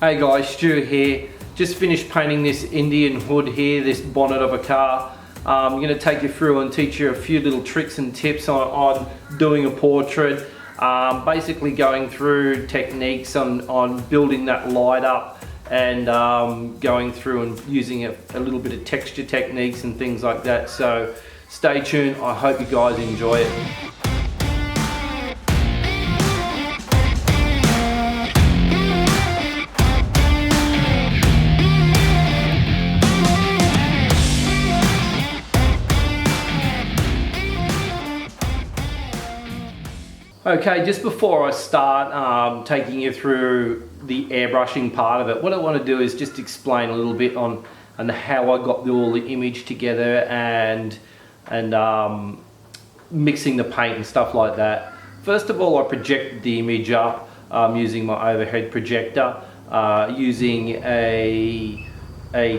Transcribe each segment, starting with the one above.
Hey guys, Stu here. Just finished painting this Indian hood here, this bonnet of a car. I'm going to take you through and teach you a few little tricks and tips on doing a portrait. Basically going through techniques on building that light up and going through and using a little bit of texture techniques and things like that. So stay tuned. I hope you guys enjoy it. Okay, just before I start taking you through the airbrushing part of it, what I want to do is just explain a little bit on how I got all the image together and mixing the paint and stuff like that. First of all, I projected the image up using my overhead projector, using a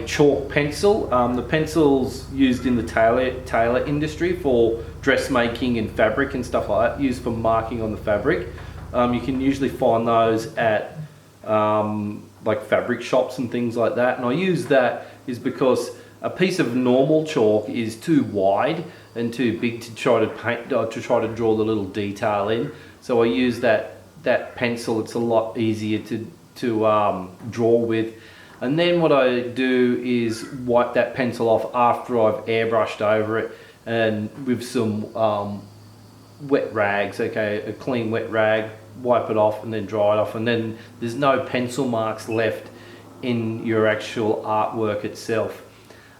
chalk pencil. The pencils used in the tailor industry for dressmaking and fabric and stuff like that, used for marking on the fabric. You can usually find those at like fabric shops and things like that. And I use that is because a piece of normal chalk is too wide and too big to try to paint, to try to draw the little detail in. So I use that pencil. It's a lot easier to draw with. And then what I do is wipe that pencil off after I've airbrushed over it, and with some wet rags, okay, a clean wet rag, wipe it off and then dry it off, and then there's no pencil marks left in your actual artwork itself.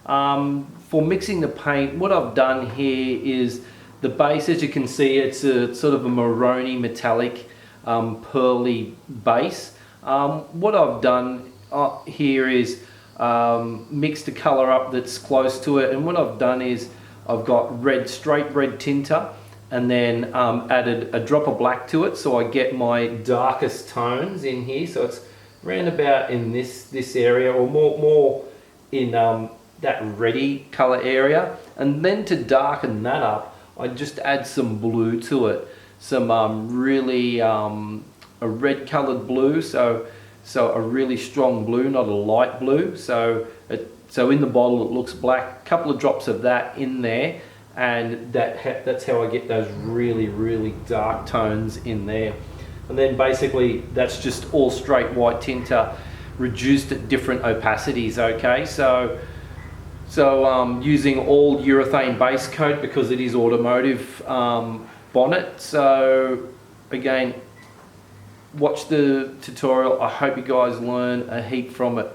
For mixing the paint, what I've done here is the base, as you can see, it's a sort of a maroony metallic pearly base. What I've done here is mixed the color up that's close to it, and what I've done is I've got straight red tinter, and then added a drop of black to it, so I get my darkest tones in here. So it's around about in this area, or more in that reddy color area. And then to darken that up, I just add some blue to it, some really a red colored blue, so a really strong blue, not a light blue. So in the bottle it looks black. A couple of drops of that in there, and that's how I get those really dark tones in there. And then basically that's just all straight white tinter reduced at different opacities. Okay, so using all urethane base coat because it is automotive bonnet. So again, watch the tutorial. I hope you guys learn a heap from it.